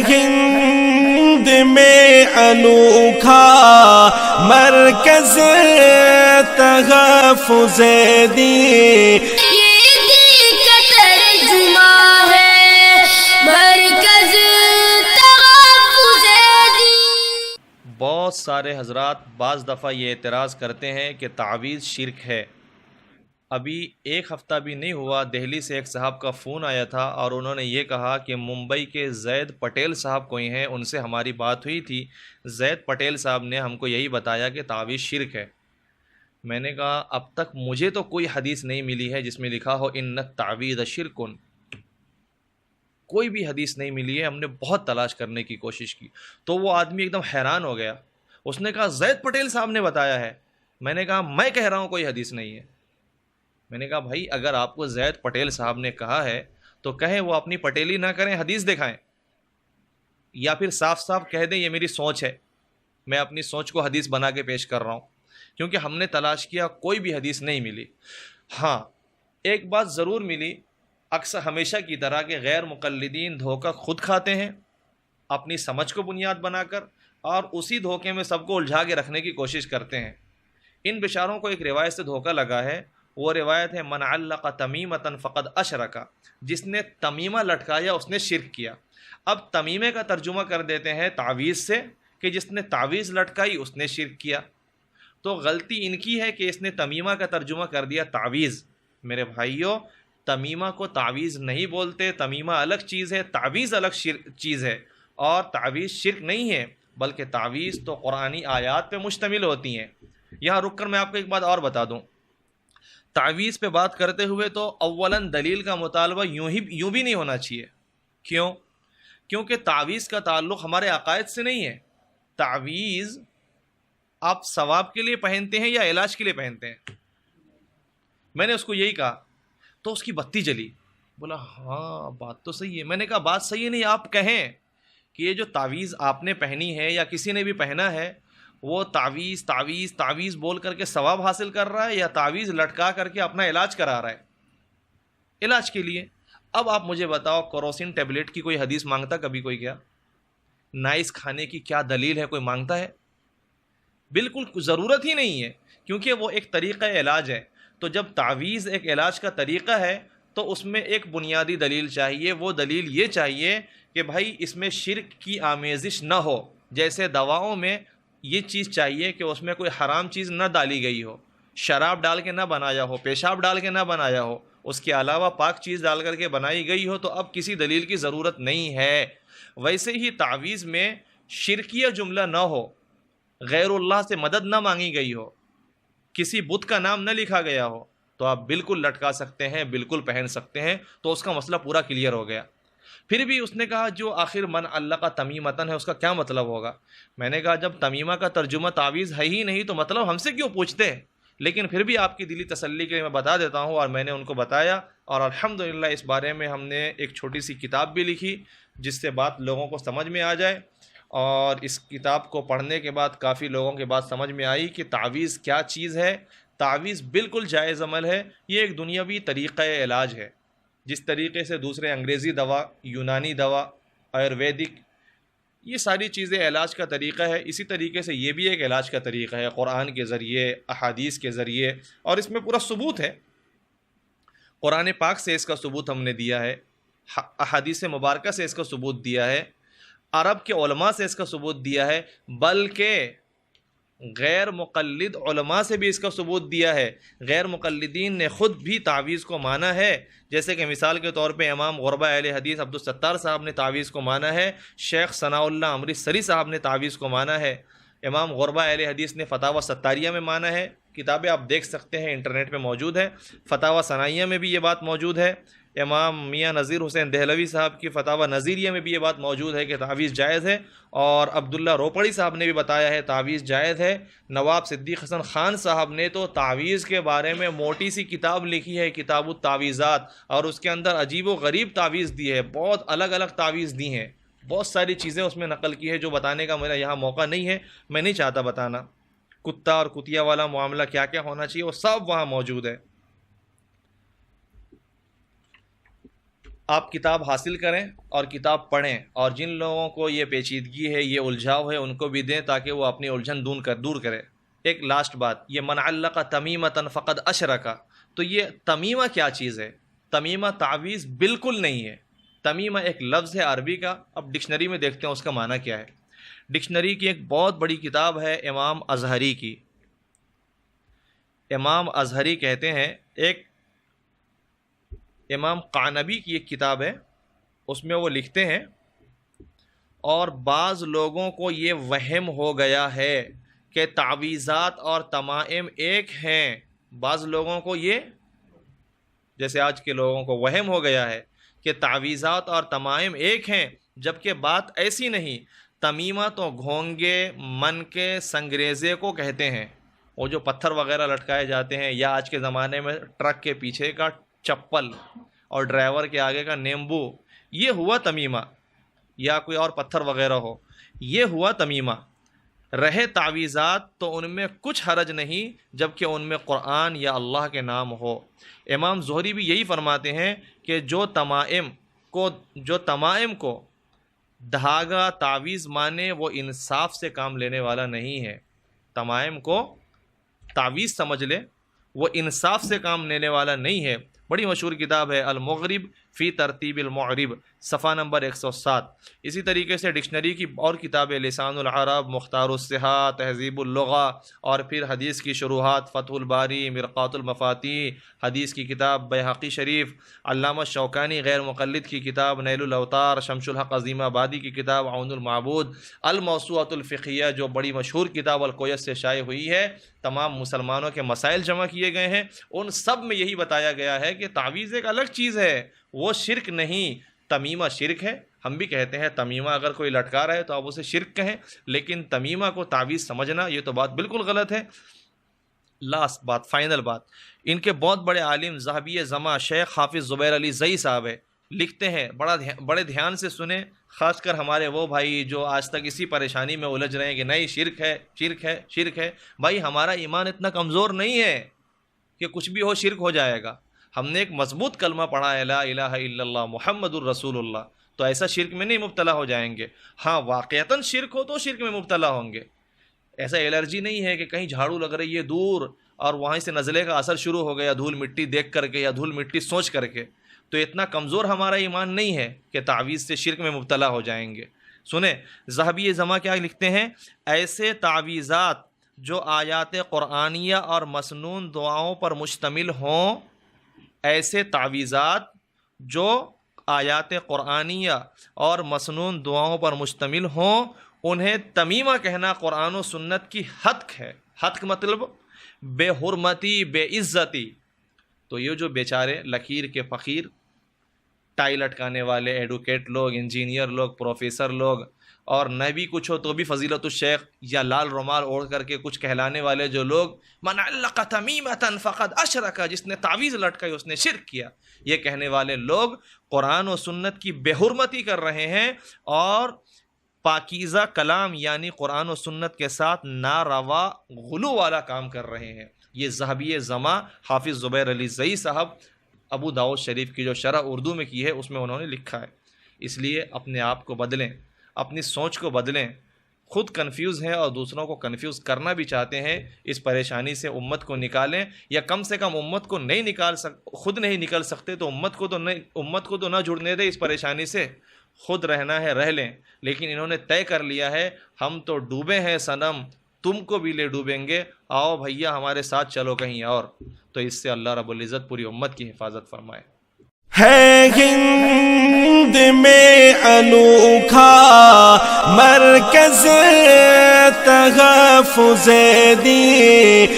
ہند میں انوکھا مرکز تحفظ دین، یہ دل کا ترجمہ ہے مرکز تحفظ دین۔ بہت سارے حضرات بعض دفعہ یہ اعتراض کرتے ہیں کہ تعویذ شرک ہے۔ ابھی ایک ہفتہ بھی نہیں ہوا، دہلی سے ایک صاحب کا فون آیا تھا اور انہوں نے یہ کہا کہ ممبئی کے زید پٹیل صاحب کوئی ہیں، ان سے ہماری بات ہوئی تھی، زید پٹیل صاحب نے ہم کو یہی بتایا کہ تعویذ شرک ہے۔ میں نے کہا اب تک مجھے تو کوئی حدیث نہیں ملی ہے جس میں لکھا ہو ان التعویذ شرک، کوئی بھی حدیث نہیں ملی ہے۔ ہم نے بہت تلاش کرنے کی کوشش کی تو وہ آدمی ایک دم حیران ہو گیا، اس نے کہا زید پٹیل صاحب نے بتایا ہے۔ میں نے کہا میں کہہ رہا ہوں کوئی حدیث نہیں ہے۔ میں نے کہا بھائی اگر آپ کو زید پٹیل صاحب نے کہا ہے تو کہیں وہ اپنی پٹیلی نہ کریں، حدیث دکھائیں، یا پھر صاف صاف کہہ دیں یہ میری سوچ ہے، میں اپنی سوچ کو حدیث بنا کے پیش کر رہا ہوں، کیونکہ ہم نے تلاش کیا کوئی بھی حدیث نہیں ملی۔ ہاں ایک بات ضرور ملی، اکثر ہمیشہ کی طرح کہ غیر مقلدین دھوکہ خود کھاتے ہیں اپنی سمجھ کو بنیاد بنا کر، اور اسی دھوکے میں سب کو الجھا کے رکھنے کی کوشش کرتے ہیں۔ ان بیچاروں کو ایک روایت سے دھوکہ لگا ہے، وہ روایت ہے من علق تمیمۃ فقد اشرک، جس نے تمیمہ لٹکایا اس نے شرک کیا۔ اب تمیمے کا ترجمہ کر دیتے ہیں تعویذ سے کہ جس نے تعویذ لٹکائی اس نے شرک کیا، تو غلطی ان کی ہے کہ اس نے تمیمہ کا ترجمہ کر دیا تعویذ۔ میرے بھائیوں تمیمہ کو تعویذ نہیں بولتے، تمیمہ الگ چیز ہے، تعویذ الگ چیز ہے، اور تعویذ شرک نہیں ہے، بلکہ تعویذ تو قرآنی آیات پہ مشتمل ہوتی ہیں۔ یہاں رک کر میں آپ کو ایک بات اور بتا دوں، تعویذ پہ بات کرتے ہوئے تو اولاً دلیل کا مطالبہ یوں بھی نہیں ہونا چاہیے۔ کیوں؟ کیونکہ تعویذ کا تعلق ہمارے عقائد سے نہیں ہے۔ تعویذ آپ ثواب کے لیے پہنتے ہیں یا علاج کے لیے پہنتے ہیں؟ میں نے اس کو یہی کہا تو اس کی بتی جلی، بولا ہاں بات تو صحیح ہے۔ میں نے کہا بات صحیح نہیں، آپ کہیں کہ یہ جو تعویذ آپ نے پہنی ہے یا کسی نے بھی پہنا ہے وہ تعویذ تعویذ تعویذ بول کر کے ثواب حاصل کر رہا ہے، یا تعویذ لٹکا کر کے اپنا علاج کرا رہا ہے علاج کے لیے۔ اب آپ مجھے بتاؤ کروسین ٹیبلٹ کی کوئی حدیث مانگتا کبھی کوئی؟ کیا نائس کھانے کی کیا دلیل ہے؟ کوئی مانگتا ہے؟ بالکل ضرورت ہی نہیں ہے، کیونکہ وہ ایک طریقہ علاج ہے۔ تو جب تعویذ ایک علاج کا طریقہ ہے تو اس میں ایک بنیادی دلیل چاہیے، وہ دلیل یہ چاہیے کہ بھائی اس میں شرک کی آمیزش نہ ہو۔ جیسے دواؤں میں یہ چیز چاہیے کہ اس میں کوئی حرام چیز نہ ڈالی گئی ہو، شراب ڈال کے نہ بنایا ہو، پیشاب ڈال کے نہ بنایا ہو، اس کے علاوہ پاک چیز ڈال کر کے بنائی گئی ہو، تو اب کسی دلیل کی ضرورت نہیں ہے۔ ویسے ہی تعویذ میں شرکیہ جملہ نہ ہو، غیر اللہ سے مدد نہ مانگی گئی ہو، کسی بت کا نام نہ لکھا گیا ہو، تو آپ بالکل لٹکا سکتے ہیں، بالکل پہن سکتے ہیں، تو اس کا مسئلہ پورا کلیئر ہو گیا۔ پھر بھی اس نے کہا جو آخر من علق تمیمتن ہے اس کا کیا مطلب ہوگا؟ میں نے کہا جب تمیمہ کا ترجمہ تعویذ ہے ہی نہیں تو مطلب ہم سے کیوں پوچھتے ہیں؟ لیکن پھر بھی آپ کی دلی تسلی کے لیے میں بتا دیتا ہوں، اور میں نے ان کو بتایا، اور الحمدللہ اس بارے میں ہم نے ایک چھوٹی سی کتاب بھی لکھی جس سے بات لوگوں کو سمجھ میں آ جائے، اور اس کتاب کو پڑھنے کے بعد کافی لوگوں کے بات سمجھ میں آئی کہ تعویذ کیا چیز ہے۔ تعویذ بالکل جائز عمل ہے، یہ ایک دنیاوی طریقہ علاج ہے، جس طریقے سے دوسرے انگریزی دوا، یونانی دوا، آیورویدک، یہ ساری چیزیں علاج کا طریقہ ہے، اسی طریقے سے یہ بھی ایک علاج کا طریقہ ہے، قرآن کے ذریعے، احادیث کے ذریعے، اور اس میں پورا ثبوت ہے۔ قرآن پاک سے اس کا ثبوت ہم نے دیا ہے، احادیث مبارکہ سے اس کا ثبوت دیا ہے، عرب کے علماء سے اس کا ثبوت دیا ہے، بلکہ غیر مقلد علماء سے بھی اس کا ثبوت دیا ہے۔ غیر مقلدین نے خود بھی تعویذ کو مانا ہے، جیسے کہ مثال کے طور پہ امام غربہ اہل حدیث عبدالستار صاحب نے تعویذ کو مانا ہے، شیخ ثناء اللہ امرتسری صاحب نے تعویذ کو مانا ہے، امام غربہ اہل حدیث نے فتاوی ستاریہ میں مانا ہے، کتابیں آپ دیکھ سکتے ہیں انٹرنیٹ پہ موجود ہے، فتاوی ثنائیہ میں بھی یہ بات موجود ہے، امام میاں نذیر حسین دہلوی صاحب کی فتاوی نذیریہ میں بھی یہ بات موجود ہے کہ تعویذ جائز ہے، اور عبداللہ روپڑی صاحب نے بھی بتایا ہے تعویذ جائز ہے۔ نواب صدیق حسن خان صاحب نے تو تعویذ کے بارے میں موٹی سی کتاب لکھی ہے، کتاب التعویذات، اور اس کے اندر عجیب و غریب تعویذ دی ہے، بہت الگ الگ تعویذ دی ہیں، بہت ساری چیزیں اس میں نقل کی ہے جو بتانے کا میرا یہاں موقع نہیں ہے، میں نہیں چاہتا بتانا۔ کتا اور کتیا والا معاملہ کیا کیا ہونا چاہیے وہ سب وہاں موجود ہے۔ آپ کتاب حاصل کریں اور کتاب پڑھیں، اور جن لوگوں کو یہ پیچیدگی ہے، یہ الجھاؤ ہے، ان کو بھی دیں تاکہ وہ اپنی الجھن دور کرے۔ ایک لاسٹ بات، یہ من علق تمیمۃ فقد اشرک، تو یہ تمیمہ کیا چیز ہے؟ تمیمہ تعویذ بالکل نہیں ہے۔ تمیمہ ایک لفظ ہے عربی کا، اب ڈکشنری میں دیکھتے ہیں اس کا معنی کیا ہے۔ ڈکشنری کی ایک بہت بڑی کتاب ہے امام ازہری کی۔ امام ازہری کہتے ہیں، ایک امام قعنبی کی ایک کتاب ہے، اس میں وہ لکھتے ہیں، اور بعض لوگوں کو یہ وہم ہو گیا ہے کہ تعویذات اور تمائم ایک ہیں۔ بعض لوگوں کو یہ، جیسے آج کے لوگوں کو وہم ہو گیا ہے کہ تعویذات اور تمائم ایک ہیں، جبکہ بات ایسی نہیں۔ تمیمہ تو گھونگے، من کے، سنگریزے کو کہتے ہیں، وہ جو پتھر وغیرہ لٹکائے جاتے ہیں، یا آج کے زمانے میں ٹرک کے پیچھے کا چپل اور ڈرائیور کے آگے کا نیمبو، یہ ہوا تمیمہ، یا کوئی اور پتھر وغیرہ ہو، یہ ہوا تمیمہ۔ رہے تعویذات تو ان میں کچھ حرج نہیں جبکہ ان میں قرآن یا اللہ کے نام ہو۔ امام زہری بھی یہی فرماتے ہیں کہ جو تمائم کو دھاگا تعویذ مانے وہ انصاف سے کام لینے والا نہیں ہے۔ تمائم کو تعویذ سمجھ لے، وہ انصاف سے کام لینے والا نہیں ہے۔ بڑی مشہور کتاب ہے المغرب فی ترتیب المعرب، صفحہ نمبر 107۔ اسی طریقے سے ڈکشنری کی اور کتابیں، لسان العرب، مختار الصحاح، تہذیب اللغہ، اور پھر حدیث کی شروحات، فتح الباری، مرقات المفاتیح، حدیث کی کتاب بیہقی شریف، علامہ شوکانی غیر مقلد کی کتاب نیل الاوطار، شمس الحق عظیم آبادی کی کتاب عون المعبود، الموسوعۃ الفقہیہ جو بڑی مشہور کتاب الکویت سے شائع ہوئی ہے، تمام مسلمانوں کے مسائل جمع کیے گئے ہیں، ان سب میں یہی بتایا گیا ہے کہ تعویذ ایک الگ چیز ہے، وہ شرک نہیں۔ تمیمہ شرک ہے، ہم بھی کہتے ہیں تمیمہ اگر کوئی لٹکا رہا ہے تو آپ اسے شرک کہیں، لیکن تمیمہ کو تعویذ سمجھنا یہ تو بات بالکل غلط ہے۔ لاسٹ بات، فائنل بات، ان کے بہت بڑے عالم ذہبی زماں شیخ حافظ زبیر علی زئی صاحب ہے، لکھتے ہیں، بڑے دھیان سے سنیں، خاص کر ہمارے وہ بھائی جو آج تک اسی پریشانی میں الجھ رہے ہیں کہ نہیں شرک ہے، شرک ہے، شرک ہے۔ بھائی ہمارا ایمان اتنا کمزور نہیں ہے کہ کچھ بھی ہو شرک ہو جائے گا۔ ہم نے ایک مضبوط کلمہ پڑھا ہے، لا الہ الا اللہ محمد الرسول اللہ، تو ایسا شرک میں نہیں مبتلا ہو جائیں گے۔ ہاں واقعتاً شرک ہو تو شرک میں مبتلا ہوں گے۔ ایسا الرجی نہیں ہے کہ کہیں جھاڑو لگ رہی ہے دور اور وہیں سے نزلے کا اثر شروع ہو گیا دھول مٹی دیکھ کر کے یا دھول مٹی سوچ کر کے، تو اتنا کمزور ہمارا ایمان نہیں ہے کہ تعویذ سے شرک میں مبتلا ہو جائیں گے۔ سنیں ذہبی زماں کیا لکھتے ہیں، ایسے تعویذات جو آیات قرآنیہ اور مسنون دعاؤں پر مشتمل ہوں، ایسے تعویذات جو آیات قرآنیہ اور مسنون دعاؤں پر مشتمل ہوں، انہیں تمیمہ کہنا قرآن و سنت کی حتک ہے۔ حتک مطلب بے حرمتی، بے عزتی۔ تو یہ جو بیچارے لکیر کے فقیر، ٹائی لٹکانے والے ایڈوکیٹ لوگ، انجینئر لوگ، پروفیسر لوگ، اور نہ بھی کچھ ہو تو بھی فضیلت الشیخ یا لال رومال اوڑھ کر کے کچھ کہلانے والے جو لوگ، من علق تمیمۃ فقد اشرک، جس نے تعویذ لٹکائی اس نے شرک کیا، یہ کہنے والے لوگ قرآن و سنت کی بے حرمتی کر رہے ہیں اور پاکیزہ کلام یعنی قرآن و سنت کے ساتھ ناروا غلو والا کام کر رہے ہیں۔ یہ ذہبی زماں حافظ زبیر علی زئی صاحب ابو داؤد شریف کی جو شرح اردو میں کی ہے اس میں انہوں نے لکھا ہے۔ اس لیے اپنے آپ کو بدلیں، اپنی سوچ کو بدلیں۔ خود کنفیوز ہیں اور دوسروں کو کنفیوز کرنا بھی چاہتے ہیں، اس پریشانی سے امت کو نکالیں، یا کم سے کم امت کو نہیں خود نہیں نکل سکتے تو امت کو تو نہ جڑنے دیں اس پریشانی سے۔ خود رہنا ہے رہ لیں، لیکن انہوں نے طے کر لیا ہے ہم تو ڈوبے ہیں صنم، تم کو بھی لے ڈوبیں گے، آؤ بھیا ہمارے ساتھ چلو کہیں اور۔ تو اس سے اللہ رب العزت پوری امت کی حفاظت فرمائے۔ ہے ہند میں انوکھا مرکز تحفظ دین،